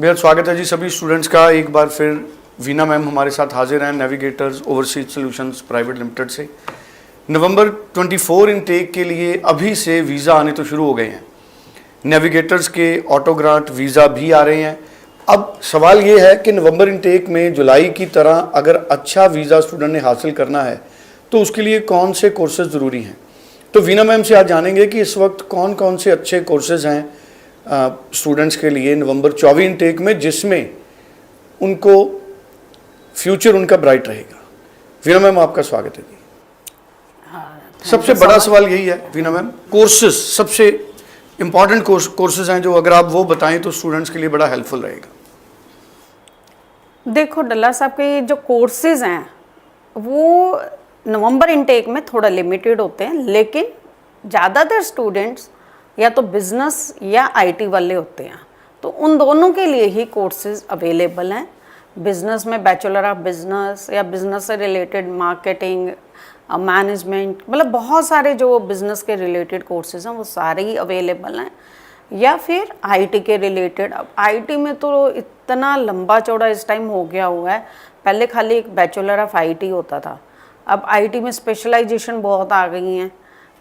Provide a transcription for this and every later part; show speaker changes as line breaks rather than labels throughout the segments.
बेहद स्वागत है जी सभी स्टूडेंट्स का। एक बार फिर वीना मैम हमारे साथ हाजिर हैं navigators overseas solutions private limited से। नवंबर 24 इनटेक के लिए अभी से वीज़ा आने तो शुरू हो गए हैं। नेविगेटर्स के ऑटो ग्रांट वीज़ा भी आ रहे हैं। अब सवाल ये है कि नवंबर इनटेक में जुलाई की तरह अगर अच्छा वीज़ा स्टूडेंट ने हासिल करना है तो उसके लिए कौन से कोर्सेज ज़रूरी हैं। तो वीना मैम से आज जानेंगे कि इस वक्त कौन कौन से अच्छे कोर्सेज हैं स्टूडेंट्स के लिए नवंबर 24 इनटेक में, जिसमें उनको फ्यूचर उनका ब्राइट रहेगा। वीना मैम आपका स्वागत है जी। सबसे बड़ा सवाल यही है वीना मैम, कोर्सेज सबसे इम्पॉर्टेंट कोर्सेज हैं जो अगर आप वो बताएं तो स्टूडेंट्स के लिए बड़ा हेल्पफुल रहेगा।
देखो डल्ला साहब के जो कोर्सेज हैं वो नवंबर इनटेक में थोड़ा लिमिटेड होते हैं, लेकिन ज़्यादातर स्टूडेंट्स या तो बिज़नेस या आईटी वाले होते हैं, तो उन दोनों के लिए ही कोर्सेज अवेलेबल हैं। बिज़नेस में बैचलर ऑफ बिज़नेस या बिज़नेस से रिलेटेड मार्केटिंग, मैनेजमेंट, मतलब बहुत सारे जो बिज़नेस के रिलेटेड कोर्सेज हैं वो सारे ही अवेलेबल हैं। या फिर आईटी के रिलेटेड, अब आईटी में तो इतना लंबा चौड़ा इस टाइम हो गया हुआ है। पहले खाली एक बैचलर ऑफ आईटी होता था, अब आईटी में स्पेशलाइजेशन बहुत आ गई हैं।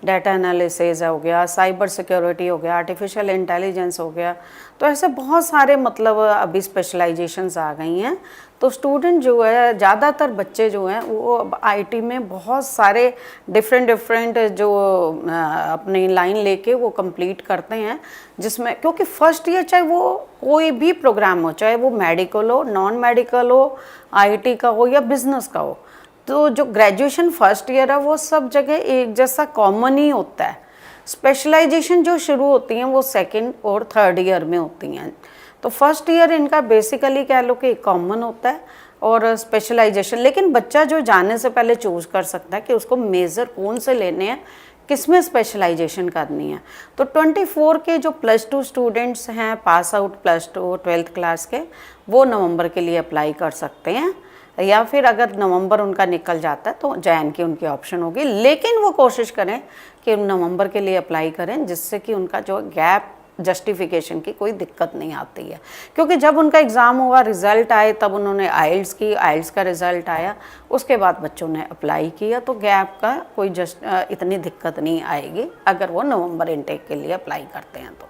डाटा एनालिसिस हो गया, साइबर सिक्योरिटी हो गया, आर्टिफिशियल इंटेलिजेंस हो गया, तो ऐसे बहुत सारे मतलब अभी स्पेशलाइजेशंस आ गई हैं। तो स्टूडेंट जो है, ज़्यादातर बच्चे जो हैं वो अब आईटी में बहुत सारे डिफरेंट जो अपनी लाइन लेके वो कंप्लीट करते हैं, जिसमें क्योंकि फर्स्ट ईयर चाहे वो कोई भी प्रोग्राम हो, चाहे वो मेडिकल हो, नॉन मेडिकल हो, आईटी का हो या बिजनेस का हो, तो जो ग्रेजुएशन फर्स्ट ईयर है वो सब जगह एक जैसा कॉमन ही होता है। स्पेशलाइजेशन जो शुरू होती हैं वो सेकंड और थर्ड ईयर में होती हैं। तो फर्स्ट ईयर इनका बेसिकली कह लो कि कॉमन होता है और स्पेशलाइजेशन, लेकिन बच्चा जो जाने से पहले चूज़ कर सकता है कि उसको मेजर कौन से लेने हैं, किस में स्पेशलाइजेशन करनी है। तो 24 के जो +2 स्टूडेंट्स हैं, पास आउट +2 12th क्लास के, वो नवंबर के लिए अप्लाई कर सकते हैं। या फिर अगर नवंबर उनका निकल जाता है तो जैन की उनकी ऑप्शन होगी, लेकिन वो कोशिश करें कि नवंबर के लिए अप्लाई करें, जिससे कि उनका जो गैप जस्टिफिकेशन की कोई दिक्कत नहीं आती है। क्योंकि जब उनका एग्ज़ाम हुआ, रिज़ल्ट आए, तब उन्होंने आइल्स की, आइल्स का रिज़ल्ट आया, उसके बाद बच्चों ने अप्लाई किया, तो गैप का कोई इतनी दिक्कत नहीं आएगी अगर वो नवंबर इनटेक के लिए अप्लाई करते हैं तो।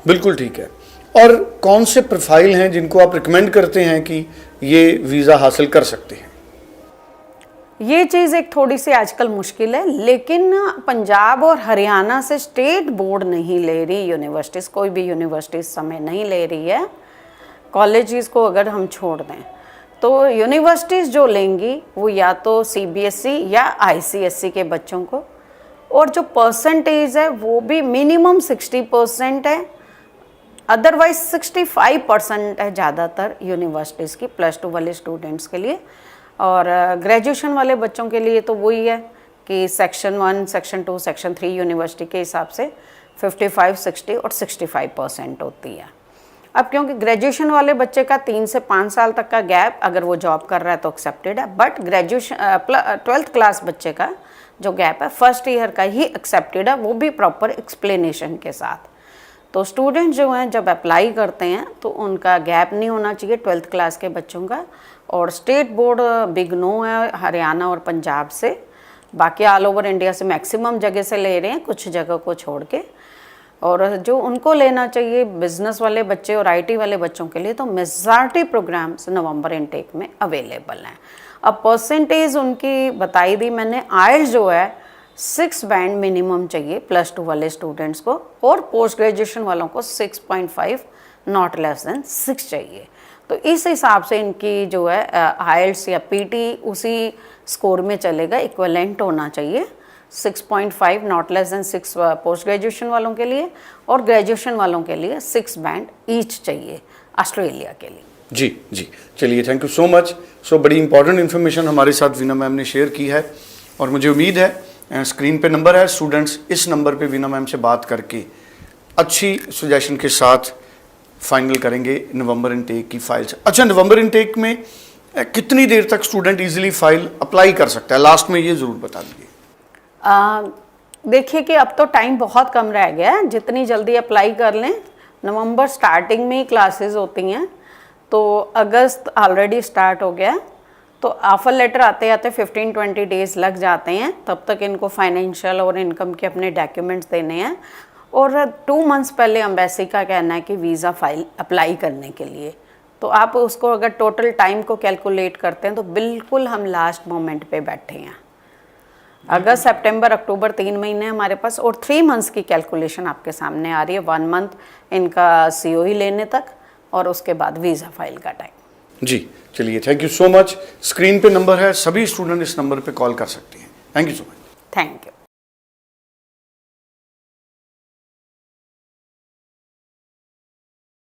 बिल्कुल ठीक है। और कौन से प्रोफाइल हैं जिनको आप रिकमेंड करते हैं कि ये वीज़ा हासिल कर सकते हैं?
ये चीज़ एक थोड़ी सी आजकल मुश्किल है, लेकिन पंजाब और हरियाणा से स्टेट बोर्ड नहीं ले रही यूनिवर्सिटीज़, कोई भी यूनिवर्सिटी इस समय नहीं ले रही है। कॉलेजेस को अगर हम छोड़ दें तो यूनिवर्सिटीज़ जो लेंगी वो या तो सीबीएसई या आईसीएसई के बच्चों को, और जो परसेंटेज है वो भी मिनिमम 60% है, अदरवाइज 65% है ज़्यादातर यूनिवर्सिटीज़ की +2 वाले स्टूडेंट्स के लिए। और ग्रेजुएशन वाले बच्चों के लिए तो वही है कि सेक्शन 1, सेक्शन 2, सेक्शन 3 यूनिवर्सिटी के हिसाब से 55, 60 और 65% होती है। अब क्योंकि ग्रेजुएशन वाले बच्चे का 3 से 5 साल तक का गैप, अगर वो जॉब कर रहा है तो एक्सेप्टेड है, बट ग्रेजुएशन 12th क्लास बच्चे का जो गैप है फर्स्ट ईयर का ही एक्सेप्टेड है, वो भी प्रॉपर एक्सप्लेनेशन के साथ। तो स्टूडेंट जो हैं जब अप्लाई करते हैं तो उनका गैप नहीं होना चाहिए 12th क्लास के बच्चों का। और स्टेट बोर्ड बिग नो है हरियाणा और पंजाब से, बाकी ऑल ओवर इंडिया से मैक्सिमम जगह से ले रहे हैं, कुछ जगह को छोड़ के। और जो उनको लेना चाहिए बिजनेस वाले बच्चे और आईटी वाले बच्चों के लिए, तो मेजॉरिटी प्रोग्राम्स नवंबर इनटेक में अवेलेबल हैं। अब परसेंटेज उनकी बताई दी मैंने, आइल्स जो है 6 बैंड मिनिमम चाहिए +2 वाले स्टूडेंट्स को, और पोस्ट ग्रेजुएशन वालों को 6.5 नॉट लेस देन 6 चाहिए। तो इस हिसाब से इनकी जो है आइल्स या पीटी उसी स्कोर में चलेगा, इक्विवेलेंट होना चाहिए। 6.5 not less than 6 post graduation वालों के लिए, और ग्रेजुएशन वालों के लिए 6 बैंड ईच चाहिए ऑस्ट्रेलिया के लिए।
जी जी, चलिए, थैंक यू सो मच। सो बड़ी इंपॉर्टेंट इन्फॉर्मेशन हमारे साथ वीना मैम ने शेयर की है, और मुझे उम्मीद है स्क्रीन पे नंबर है, स्टूडेंट्स इस नंबर पे वीना मैम से बात करके अच्छी सजेशन के साथ फाइनल करेंगे नवंबर इनटेक की फाइल्स। अच्छा, नवंबर इनटेक में कितनी देर तक स्टूडेंट इजीली फाइल अप्लाई कर सकता है, लास्ट में ये ज़रूर बता दीजिए।
देखिए कि अब तो टाइम बहुत कम रह गया है, जितनी जल्दी अप्लाई कर लें नवंबर स्टार्टिंग में ही क्लासेस होती हैं, तो अगस्त ऑलरेडी स्टार्ट हो गया, तो ऑफर लेटर आते आते 15-20 डेज़ लग जाते हैं। तब तक इनको फाइनेंशियल और इनकम के अपने डॉक्यूमेंट्स देने हैं, और 2 मंथ्स पहले एम्बेसी का कहना है कि वीज़ा फाइल अप्लाई करने के लिए। तो आप उसको अगर टोटल टाइम को कैलकुलेट करते हैं तो बिल्कुल हम लास्ट मोमेंट पे बैठे हैं। अगस्त, सितंबर, अक्टूबर 3 महीने हमारे पास, और 3 मंथ्स की कैलकुलेशन आपके सामने आ रही है। 1 मंथ इनका COE लेने तक, और उसके बाद वीज़ा फाइल का टाइम।
जी चलिए, thank you so much. Screen पे नंबर है, सभी स्टूडेंट इस नंबर पे कॉल कर सकते हैं। Thank you so much.
Thank you.